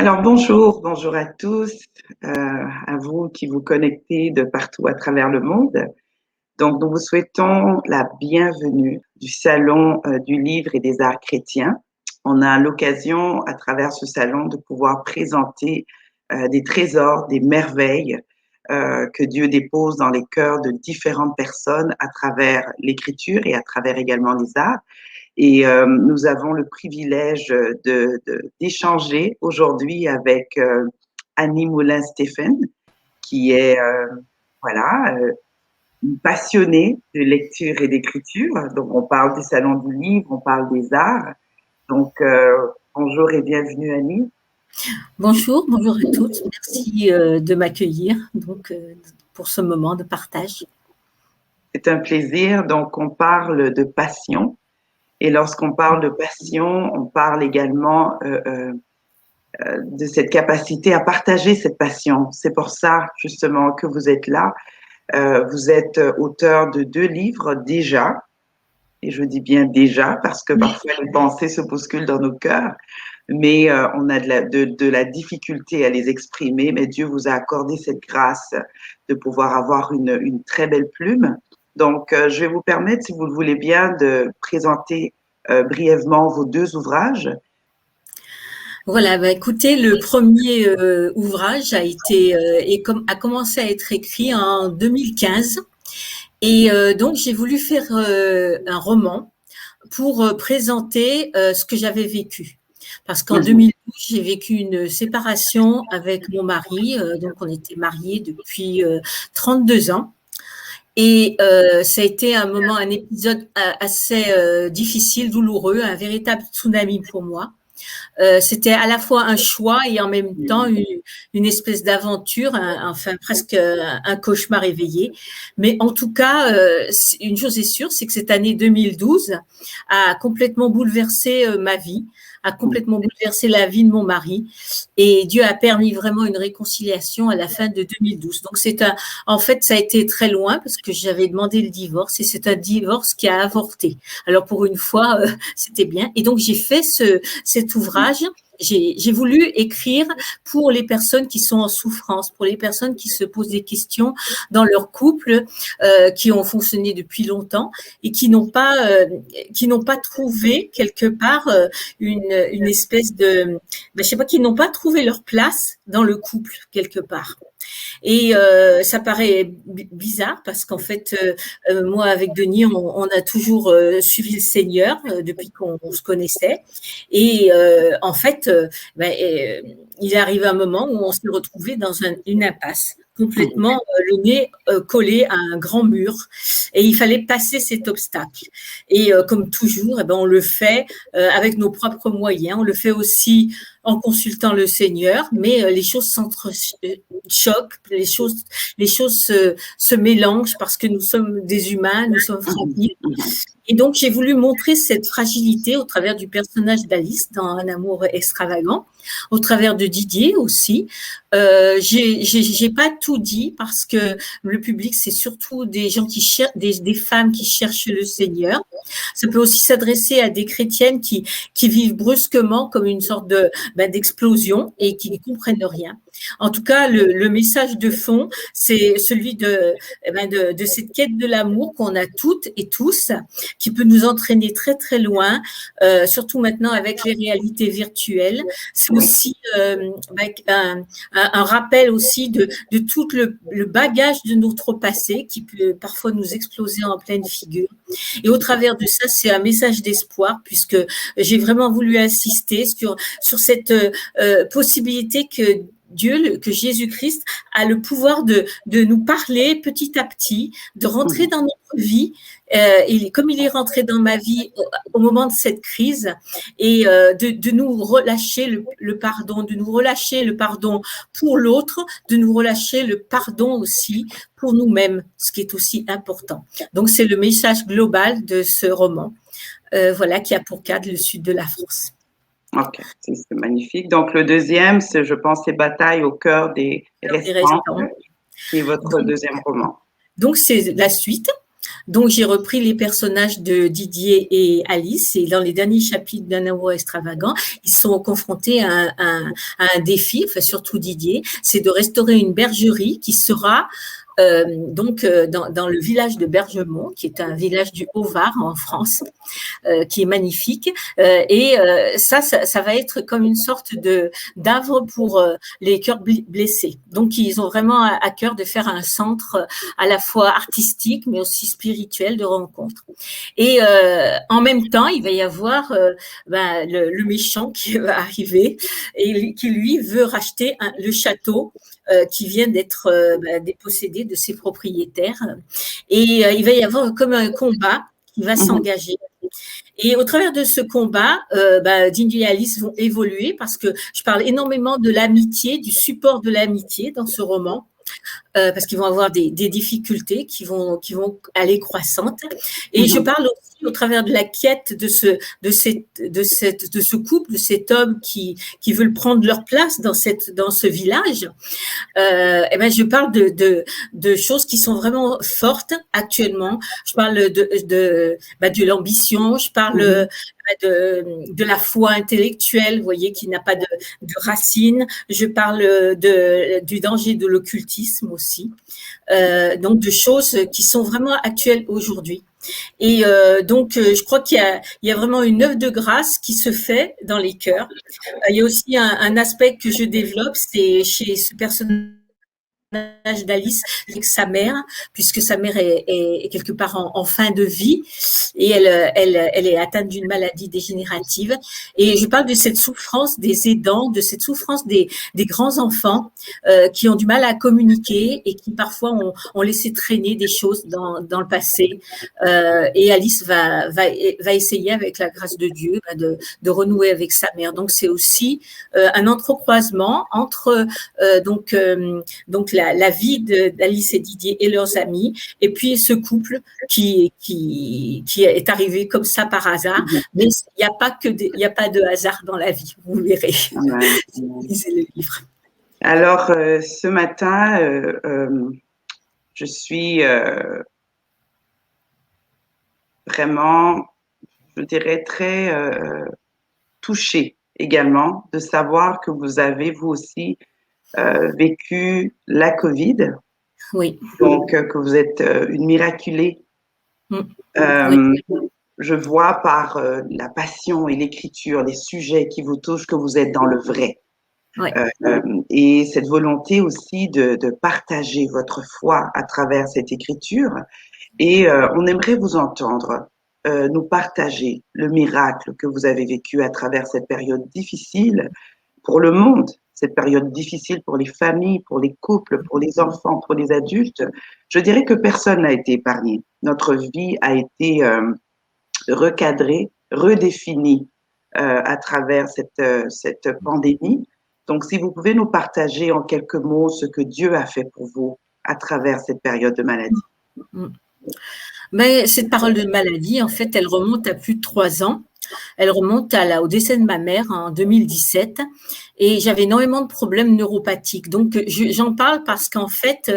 Alors bonjour à tous, à vous qui vous connectez de partout à travers le monde. Donc nous vous souhaitons la bienvenue du Salon du Livre et des Arts chrétiens. On a l'occasion à travers ce salon de pouvoir présenter des trésors, des merveilles que Dieu dépose dans les cœurs de différentes personnes à travers l'écriture et à travers également les arts. Et nous avons le privilège d'échanger aujourd'hui avec Annie Moulin-Stéphane, qui est une passionnée de lecture et d'écriture. Donc, on parle du Salon du Livre, on parle des arts. Donc, bonjour et bienvenue, Annie. Bonjour à toutes. Merci de m'accueillir pour ce moment de partage. C'est un plaisir. Donc, on parle de passion. Et lorsqu'on parle de passion, on parle également de cette capacité à partager cette passion. C'est pour ça, justement, que vous êtes là. Vous êtes auteur de 2 livres déjà. Et je dis bien déjà parce que parfois les pensées se bousculent dans nos cœurs. Mais on a de la difficulté à les exprimer. Mais Dieu vous a accordé cette grâce de pouvoir avoir une très belle plume. Donc, je vais vous permettre, si vous le voulez bien, de présenter brièvement vos 2 ouvrages. Voilà, écoutez, le premier ouvrage a commencé à être écrit en 2015. Et donc, j'ai voulu faire un roman pour présenter ce que j'avais vécu. Parce qu'en 2012, j'ai vécu une séparation avec mon mari. Donc, on était mariés depuis 32 ans. Et ça a été un épisode assez difficile, douloureux, un véritable tsunami pour moi. C'était à la fois un choix et en même temps une espèce d'aventure, presque un cauchemar éveillé. Mais en tout cas, une chose est sûre, c'est que cette année 2012 a complètement bouleversé ma vie, a complètement bouleversé la vie de mon mari, et Dieu a permis vraiment une réconciliation à la fin de 2012. Donc en fait, ça a été très loin parce que j'avais demandé le divorce et c'est un divorce qui a avorté. Alors pour une fois, c'était bien. Et donc j'ai fait cet ouvrage. J'ai voulu écrire pour les personnes qui sont en souffrance, pour les personnes qui se posent des questions dans leur couple, qui ont fonctionné depuis longtemps et qui n'ont pas trouvé quelque part une espèce de, je sais pas, qui n'ont pas trouvé leur place dans le couple quelque part. Et ça paraît bizarre parce qu'en fait, moi avec Denis, on a toujours suivi le Seigneur depuis qu'on se connaissait. Et en fait, il arrive un moment où on s'est retrouvé dans une impasse, complètement le nez collé à un grand mur, et il fallait passer cet obstacle. Et comme toujours, on le fait avec nos propres moyens, on le fait aussi en consultant le Seigneur, mais les choses s'entrechoquent, les choses se mélangent parce que nous sommes des humains, nous sommes fragiles. Et donc, j'ai voulu montrer cette fragilité au travers du personnage d'Alice dans Un amour extravagant, au travers de Didier aussi. J'ai pas tout dit parce que le public, c'est surtout des gens qui cherchent, des femmes qui cherchent le Seigneur. Ça peut aussi s'adresser à des chrétiennes qui vivent brusquement comme une sorte d'explosion et qui ne comprennent rien. En tout cas, le message de fond, c'est celui de cette quête de l'amour qu'on a toutes et tous, qui peut nous entraîner très très loin, surtout maintenant avec les réalités virtuelles. C'est aussi un rappel aussi de tout le bagage de notre passé qui peut parfois nous exploser en pleine figure. Et au travers de ça, c'est un message d'espoir puisque j'ai vraiment voulu insister sur cette possibilité que que Jésus-Christ a le pouvoir de nous parler petit à petit, de rentrer dans notre vie, comme il est rentré dans ma vie au moment de cette crise, et de nous relâcher le pardon, de nous relâcher le pardon pour l'autre, de nous relâcher le pardon aussi pour nous-mêmes, ce qui est aussi important. Donc c'est le message global de ce roman, qui a pour cadre le sud de la France. Ok, c'est magnifique. Donc, le deuxième, je pense, c'est Bataille au cœur des restants, qui est votre deuxième roman. Donc, c'est la suite. Donc, j'ai repris les personnages de Didier et Alice, et dans les derniers chapitres d'Un amour extravagant, ils sont confrontés à un défi, enfin, surtout Didier, c'est de restaurer une bergerie qui sera dans le village de Bergemont, qui est un village du Haut-Var en France, qui est magnifique. Ça va être comme une sorte d'havre pour les cœurs blessés. Donc, ils ont vraiment à cœur de faire un centre à la fois artistique, mais aussi spirituel de rencontre. Et en même temps, il va y avoir le méchant qui va arriver et qui, lui, veut racheter le château qui vient d'être dépossédé de ses propriétaires. Et il va y avoir comme un combat qui va s'engager. Et au travers de ce combat, Didier et Alice vont évoluer parce que je parle énormément de l'amitié, du support de l'amitié dans ce roman. Parce qu'ils vont avoir des difficultés qui vont aller croissantes. Et je parle aussi au travers de la quête de ce couple, de cet homme qui veulent prendre leur place dans ce village. Je parle de choses qui sont vraiment fortes actuellement. Je parle de l'ambition, je parle de la foi intellectuelle, vous voyez, qui n'a pas de racines. Je parle du danger de l'occultisme aussi. Donc de choses qui sont vraiment actuelles aujourd'hui. Et je crois qu'il y a vraiment une œuvre de grâce qui se fait dans les cœurs. Il y a aussi un aspect que je développe, c'est chez ce personnage d'Alice avec sa mère, puisque sa mère est quelque part en fin de vie et elle est atteinte d'une maladie dégénérative. Et je parle de cette souffrance des aidants, de cette souffrance des grands enfants qui ont du mal à communiquer et qui parfois ont laissé traîner des choses dans le passé. Et Alice va essayer, avec la grâce de Dieu, de renouer avec sa mère. Donc c'est aussi un entrecroisement entre la vie d'Alice et Didier et leurs amis, et puis ce couple qui est arrivé comme ça par hasard. Mais il n'y a pas de hasard dans la vie, vous verrez. Si vous lisez le livre. Alors, ce matin, je suis vraiment, je dirais, très touchée également de savoir que vous avez, vous aussi, vécu la COVID. Oui. Donc, que vous êtes une miraculée. Oui. Je vois par la passion et l'écriture, les sujets qui vous touchent, que vous êtes dans le vrai. Oui. Et cette volonté aussi de partager votre foi à travers cette écriture. Et on aimerait vous entendre nous partager le miracle que vous avez vécu à travers cette période difficile pour le monde, cette période difficile pour les familles, pour les couples, pour les enfants, pour les adultes. Je dirais que personne n'a été épargné. Notre vie a été recadrée, redéfinie à travers cette pandémie. Donc, si vous pouvez nous partager en quelques mots ce que Dieu a fait pour vous à travers cette période de maladie. Mais cette parole de maladie, en fait, elle remonte à plus de 3 ans. Elle remonte au décès de ma mère en 2017 et j'avais énormément de problèmes neuropathiques. Donc, j'en parle parce qu'en fait,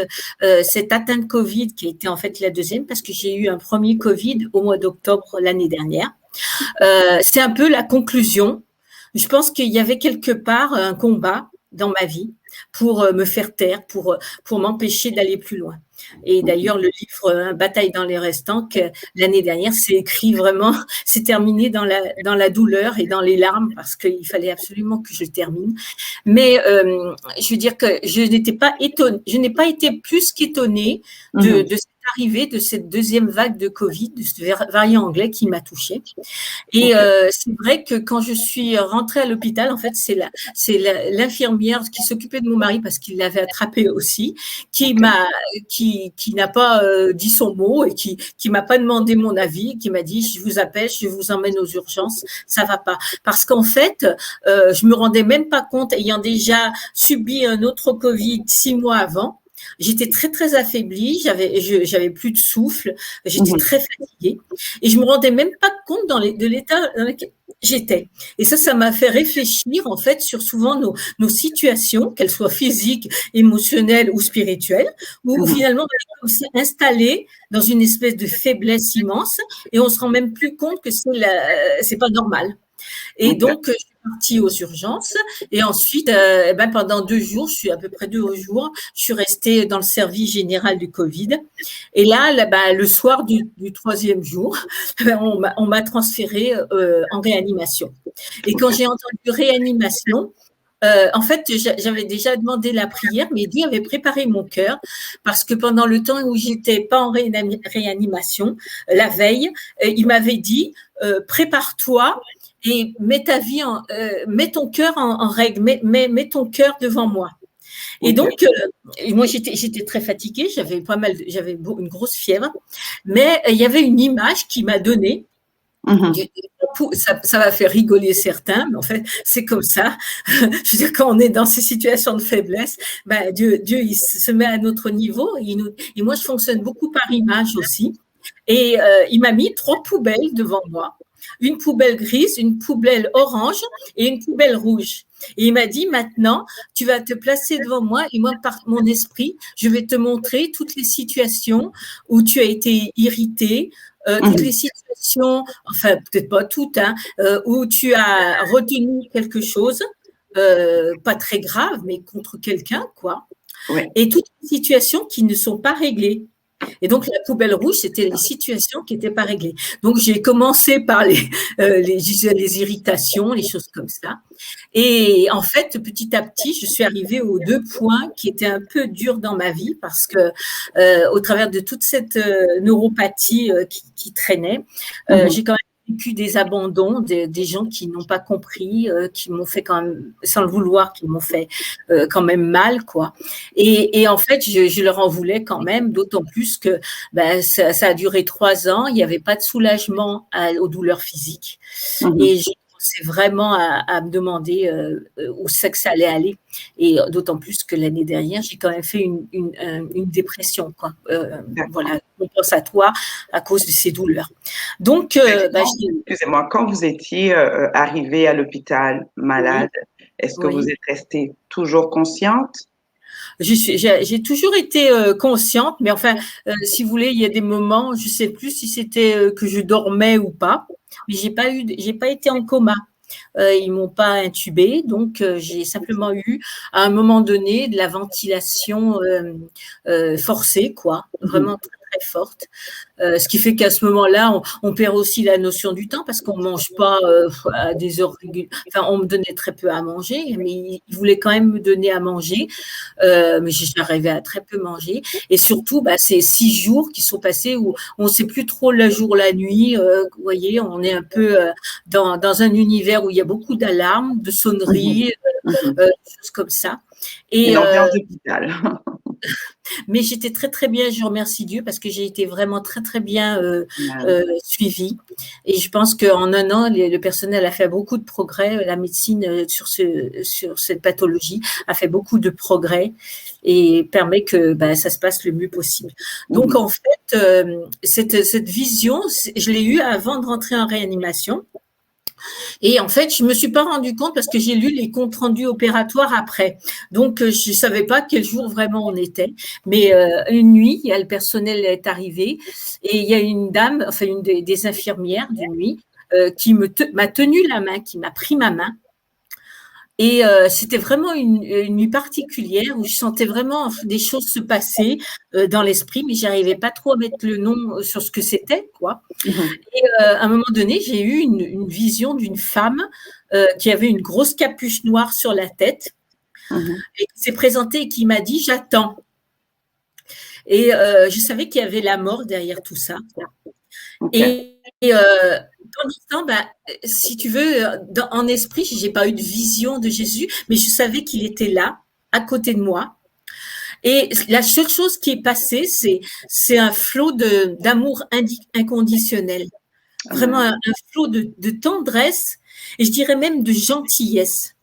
cette atteinte Covid qui a été en fait la deuxième, parce que j'ai eu un premier Covid au mois d'octobre l'année dernière, c'est un peu la conclusion. Je pense qu'il y avait quelque part un combat dans ma vie pour me faire taire, pour m'empêcher d'aller plus loin. Et d'ailleurs, le livre Bataille dans les restants, que l'année dernière, c'est écrit vraiment, c'est terminé dans la douleur et dans les larmes parce qu'il fallait absolument que je termine. Mais je veux dire que je n'ai pas été plus qu'étonnée de cette arrivée de cette deuxième vague de Covid, de ce variant anglais qui m'a touchée. Et c'est vrai que quand je suis rentrée à l'hôpital, en fait, c'est l'infirmière qui s'occupait de mon mari parce qu'il l'avait attrapé aussi, qui n'a pas dit son mot et qui m'a pas demandé mon avis, qui m'a dit je vous appelle, je vous emmène aux urgences, ça va pas. Parce qu'en fait, je me rendais même pas compte, ayant déjà subi un autre Covid 6 mois avant. J'étais très très affaiblie, j'avais plus de souffle, j'étais très fatiguée et je me rendais même pas compte de l'état j'étais. Et ça m'a fait réfléchir en fait sur souvent nos situations, qu'elles soient physiques, émotionnelles ou spirituelles, où Mhm. finalement on est comme ça installé dans une espèce de faiblesse immense et on se rend même plus compte que c'est pas normal. Et Ok. donc, je suis partie aux urgences. Et ensuite, pendant 2 jours, je suis à peu près 2 jours, je suis restée dans le service général du Covid. Et là, le soir du troisième jour, on m'a transférée en réanimation. Et quand Ok. j'ai entendu réanimation, en fait, j'avais déjà demandé la prière, mais Dieu avait préparé mon cœur parce que pendant le temps où j'étais pas en réanimation, la veille, il m'avait dit prépare-toi et mets ton cœur en règle, mets ton cœur devant moi. Et Ok. donc, moi j'étais très fatiguée, j'avais une grosse fièvre, mais il y avait une image qui m'a donné Mhm. ça va faire rigoler certains, mais en fait, c'est comme ça. Je veux dire, quand on est dans ces situations de faiblesse, Dieu, il se met à notre niveau. Et moi, je fonctionne beaucoup par image aussi. Et il m'a mis 3 poubelles devant moi. Une poubelle grise, une poubelle orange et une poubelle rouge. Et il m'a dit, maintenant, tu vas te placer devant moi et moi, par mon esprit, je vais te montrer toutes les situations où tu as été irrité, toutes Mhm. les situations, enfin, peut-être pas toutes, hein, où tu as retenu quelque chose, pas très grave, mais contre quelqu'un, quoi. Oui. Et toutes les situations qui ne sont pas réglées. Et donc, la poubelle rouge, c'était les situations qui n'étaient pas réglées. Donc, j'ai commencé par les irritations, les choses comme ça. Et en fait, petit à petit, je suis arrivée aux 2 points qui étaient un peu durs dans ma vie parce que, au travers de toute cette neuropathie qui traînait, Mhm. j'ai quand même vécu des abandons, des gens qui n'ont pas compris, qui m'ont fait quand même, sans le vouloir, qui m'ont fait quand même mal, quoi. Et en fait, je leur en voulais quand même, d'autant plus que ça a duré 3 ans, il n'y avait pas de soulagement aux douleurs physiques. Mhm. Et j'ai commencé vraiment à me demander où c'est que ça allait aller. Et d'autant plus que l'année dernière, j'ai quand même fait une dépression, quoi. D'accord. Voilà, compensatoire à cause de ces douleurs. Donc, Excusez-moi, quand vous étiez arrivée à l'hôpital malade, oui, est-ce que vous oui. êtes restée toujours consciente? J'ai toujours été consciente, mais enfin, si vous voulez, il y a des moments, je sais plus si c'était que je dormais ou pas, mais j'ai pas été en coma. Ils m'ont pas intubée, donc j'ai simplement eu à un moment donné de la ventilation forcée, quoi, Mhm. vraiment très très forte. Ce qui fait qu'à ce moment-là, on perd aussi la notion du temps parce qu'on ne mange pas à des heures régulières. Enfin, on me donnait très peu à manger, mais ils voulaient quand même me donner à manger. Mais j'arrivais à très peu manger. Et surtout, c'est 6 jours qui sont passés où on ne sait plus trop le jour, la nuit. Vous voyez, on est un peu dans un univers où il y a beaucoup d'alarmes, de Mhm. sonneries, Mhm. des choses comme ça. Une Et ambiance d'hôpital. mais j'étais très très bien, je remercie Dieu parce que j'ai été vraiment très très bien Génial. suivie. Et je pense qu'en un an, le personnel a fait beaucoup de progrès. La médecine sur cette pathologie a fait beaucoup de progrès et permet que ça se passe le mieux possible. Donc Mhm. en fait, cette vision, je l'ai eue avant de rentrer en réanimation. Et en fait, je me suis pas rendu compte parce que j'ai lu les comptes rendus opératoires après. Donc, je savais pas quel jour vraiment on était. Mais une nuit, il y a le personnel est arrivé et il y a une dame, enfin une des infirmières de nuit, qui m'a tenu la main, qui m'a pris ma main. Et c'était vraiment une nuit particulière où je sentais vraiment des choses se passer dans l'esprit, mais j'arrivais pas trop à mettre le nom sur ce que c'était, quoi. Mhm. Et à un moment donné, j'ai eu une vision d'une femme qui avait une grosse capuche noire sur la tête Mhm. et qui s'est présentée et qui m'a dit j'attends. Et je savais qu'il y avait la mort derrière tout ça. Ok. Et pendant ce temps, si tu veux, en esprit, j'ai pas eu de vision de Jésus, mais je savais qu'il était là, à côté de moi. Et la seule chose qui est passée, c'est un flot d'amour inconditionnel. Vraiment Amen. un flot de tendresse et je dirais même de gentillesse.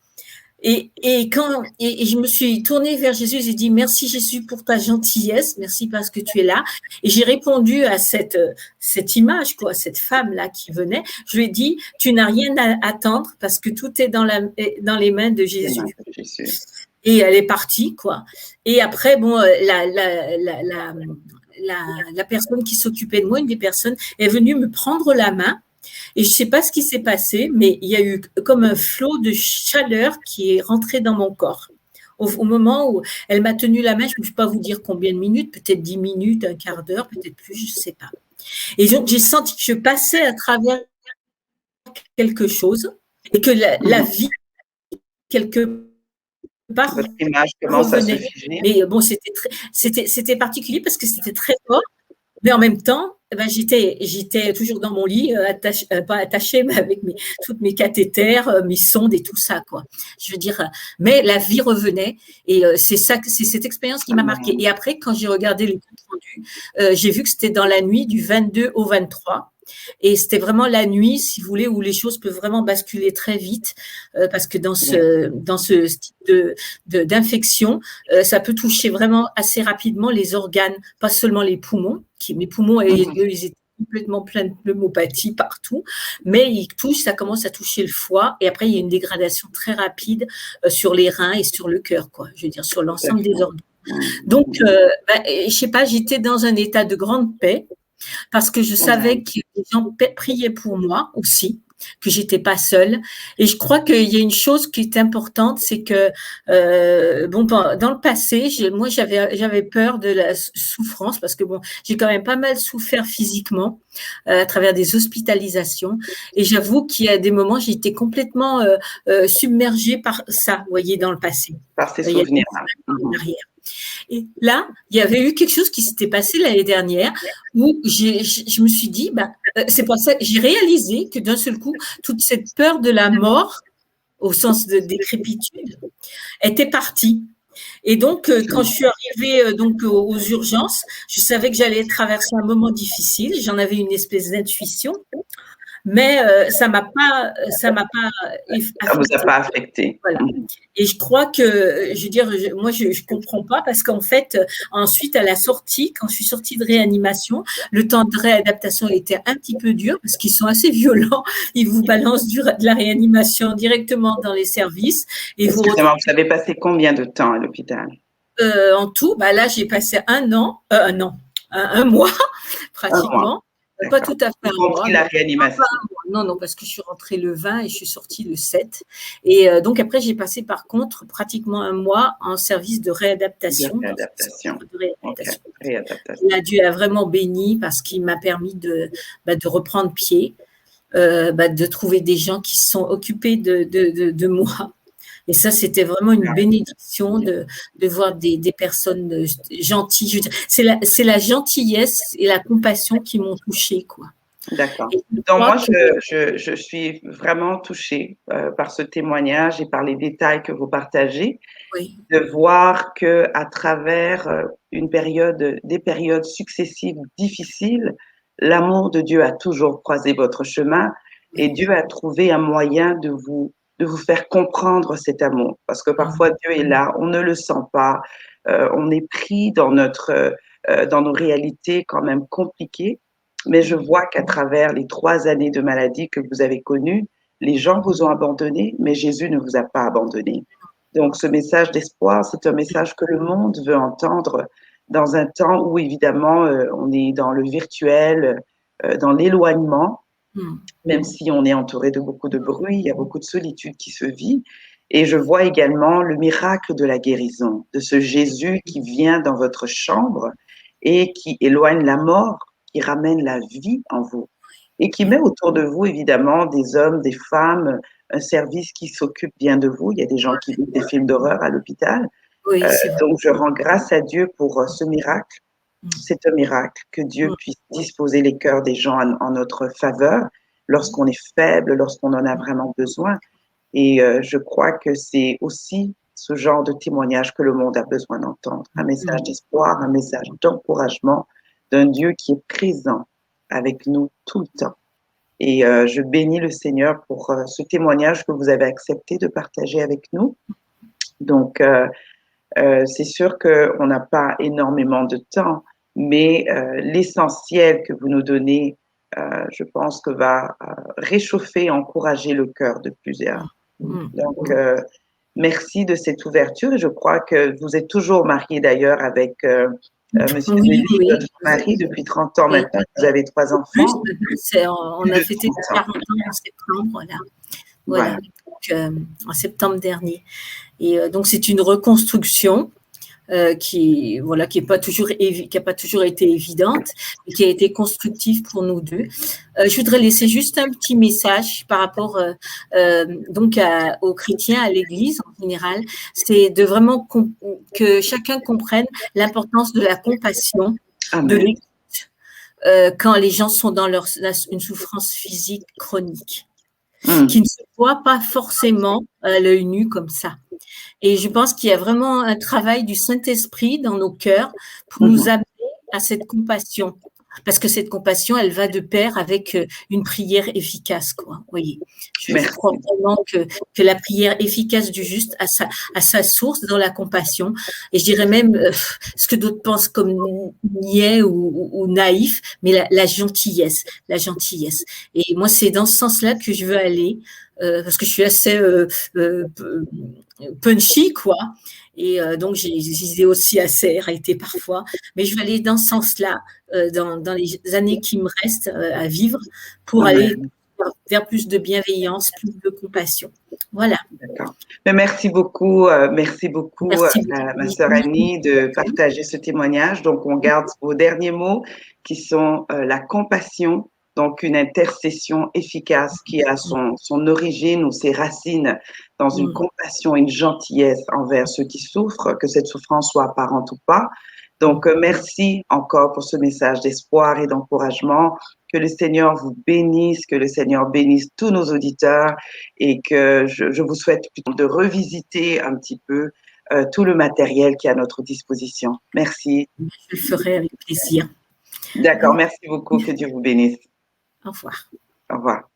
Et je me suis tournée vers Jésus, j'ai dit merci Jésus pour ta gentillesse, merci parce que tu es là. Et j'ai répondu à cette image, quoi, cette femme-là qui venait. Je lui ai dit, tu n'as rien à attendre parce que tout est dans les mains de Jésus. Et elle est partie, quoi. Et après, bon, la personne qui s'occupait de moi, une des personnes, est venue me prendre la main. Et je ne sais pas ce qui s'est passé, mais il y a eu comme un flot de chaleur qui est rentré dans mon corps. Au moment où elle m'a tenu la main, je ne peux pas vous dire combien de minutes, peut-être 10 minutes, un quart d'heure, peut-être plus, je ne sais pas. Et donc, j'ai senti que je passais à travers quelque chose et que la vie, quelque part, votre image commence à se figer. Mais bon, c'était particulier parce que c'était très fort. Mais en même temps, ben, j'étais toujours dans mon lit, pas attachée, mais avec toutes mes cathéters, mes sondes et tout ça, quoi. Je veux dire, mais la vie revenait et c'est cette expérience qui m'a marquée. Et après, quand j'ai regardé le compte rendu, j'ai vu que c'était dans la nuit du 22 au 23. Et c'était vraiment la nuit, si vous voulez, où les choses peuvent vraiment basculer très vite, parce que dans ce type d'infection, ça peut toucher vraiment assez rapidement les organes, pas seulement les poumons. Mes poumons, ils étaient complètement pleins de pneumopathie partout, mais ça commence à toucher le foie, et après il y a une dégradation très rapide sur les reins et sur le cœur, quoi. Je veux dire sur l'ensemble des organes. Donc, je sais pas, j'étais dans un état de grande paix. Parce que je savais que les gens priaient pour moi aussi, que j'étais pas seule. Et je crois qu'il y a une chose qui est importante, c'est que dans le passé, moi j'avais peur de la souffrance parce que bon, j'ai quand même pas mal souffert physiquement à travers des hospitalisations. Et j'avoue qu'il y a des moments, j'ai été complètement submergée par ça, vous voyez, dans le passé. Par ces souvenirs. Et là, il y avait eu quelque chose qui s'était passé l'année dernière où je me suis dit, c'est pour ça que j'ai réalisé que d'un seul coup, toute cette peur de la mort, au sens de décrépitude, était partie. Et donc, quand je suis arrivée aux urgences, je savais que j'allais traverser un moment difficile. J'en avais une espèce d'intuition. Mais ça m'a pas affecté. Ça vous a pas affecté. Voilà. Et je crois que, je veux dire, moi, je comprends pas parce qu'en fait, ensuite, à la sortie, quand je suis sortie de réanimation, le temps de réadaptation était un petit peu dur parce qu'ils sont assez violents. Ils vous balancent de la réanimation directement dans les services. Et vous avez passé combien de temps à l'hôpital? En tout, là, j'ai passé un mois pratiquement. Pas tout à fait un mois. La réanimation. Non, parce que je suis rentrée le 20 et je suis sortie le 7. Et donc, après, j'ai passé par contre pratiquement un mois en service de réadaptation. Dieu a vraiment béni parce qu'il m'a permis de reprendre pied, de trouver des gens qui se sont occupés de moi. Et ça, c'était vraiment une bénédiction de voir des personnes gentilles. C'est la gentillesse et la compassion qui m'ont touchée, quoi. D'accord. Donc, moi, je suis vraiment touchée par ce témoignage et par les détails que vous partagez. Oui. De voir que à travers des périodes successives difficiles, l'amour de Dieu a toujours croisé votre chemin et Dieu a trouvé un moyen de vous faire comprendre cet amour. Parce que parfois, Dieu est là, on ne le sent pas, on est pris dans nos réalités quand même compliquées. Mais je vois qu'à travers les 3 années de maladie que vous avez connues, les gens vous ont abandonné, mais Jésus ne vous a pas abandonné. Donc, ce message d'espoir, c'est un message que le monde veut entendre dans un temps où, évidemment, on est dans le virtuel, dans l'éloignement, même si on est entouré de beaucoup de bruit, il y a beaucoup de solitude qui se vit. Et je vois également le miracle de la guérison, de ce Jésus qui vient dans votre chambre et qui éloigne la mort, qui ramène la vie en vous et qui met autour de vous, évidemment, des hommes, des femmes, un service qui s'occupe bien de vous. Il y a des gens qui vivent des films d'horreur à l'hôpital. Oui, donc, je rends grâce à Dieu pour ce miracle. C'est un miracle que Dieu puisse disposer les cœurs des gens en notre faveur lorsqu'on est faible, lorsqu'on en a vraiment besoin. Et je crois que c'est aussi ce genre de témoignage que le monde a besoin d'entendre. Un message d'espoir, un message d'encouragement d'un Dieu qui est présent avec nous tout le temps. Et je bénis le Seigneur pour ce témoignage que vous avez accepté de partager avec nous. Donc, c'est sûr qu'on n'a pas énormément de temps, mais l'essentiel que vous nous donnez, je pense que va réchauffer, encourager le cœur de plusieurs. Donc, merci de cette ouverture. Et je crois que vous êtes toujours marié d'ailleurs avec Monsieur Oui, Delis, oui, votre mari, depuis 30 ans oui. maintenant. Vous avez 3 Plus, enfants. on Plus a de fêté 30 ans. 40 ans en septembre, là. Voilà, Voilà. donc, en septembre dernier. Et donc, c'est une reconstruction qui voilà qui a pas toujours été évidente mais qui a été constructive pour nous deux. Je voudrais laisser juste un petit message par rapport donc aux chrétiens, à l'Église en général, c'est de vraiment que chacun comprenne l'importance de la compassion, de Amen. l'écoute quand les gens sont dans une souffrance physique chronique, qui ne se voit pas forcément à l'œil nu comme ça. Et je pense qu'il y a vraiment un travail du Saint-Esprit dans nos cœurs pour nous amener à cette compassion. Parce que cette compassion, elle va de pair avec une prière efficace, quoi. Vous voyez, je crois vraiment que la prière efficace du juste a sa source dans la compassion. Et je dirais même ce que d'autres pensent comme niais ou naïf, mais la gentillesse, la gentillesse. Et moi, c'est dans ce sens-là que je veux aller, parce que je suis assez punchy, quoi. Et donc, j'ai des idées aussi assez arrêtées parfois. Mais je vais aller dans ce sens-là, dans les années qui me restent à vivre, pour aller vers plus de bienveillance, plus de compassion. Voilà. D'accord. Mais merci beaucoup, Merci beaucoup. ma sœur Annie, de partager ce témoignage. Donc, on garde vos derniers mots qui sont la compassion, donc une intercession efficace qui a son origine ou ses racines dans une compassion, une gentillesse envers ceux qui souffrent, que cette souffrance soit apparente ou pas. Donc, merci encore pour ce message d'espoir et d'encouragement. Que le Seigneur vous bénisse, que le Seigneur bénisse tous nos auditeurs et que je vous souhaite plutôt de revisiter un petit peu tout le matériel qui est à notre disposition. Merci. Je le ferai avec plaisir. D'accord, merci beaucoup. Que Dieu vous bénisse. Au revoir. Au revoir.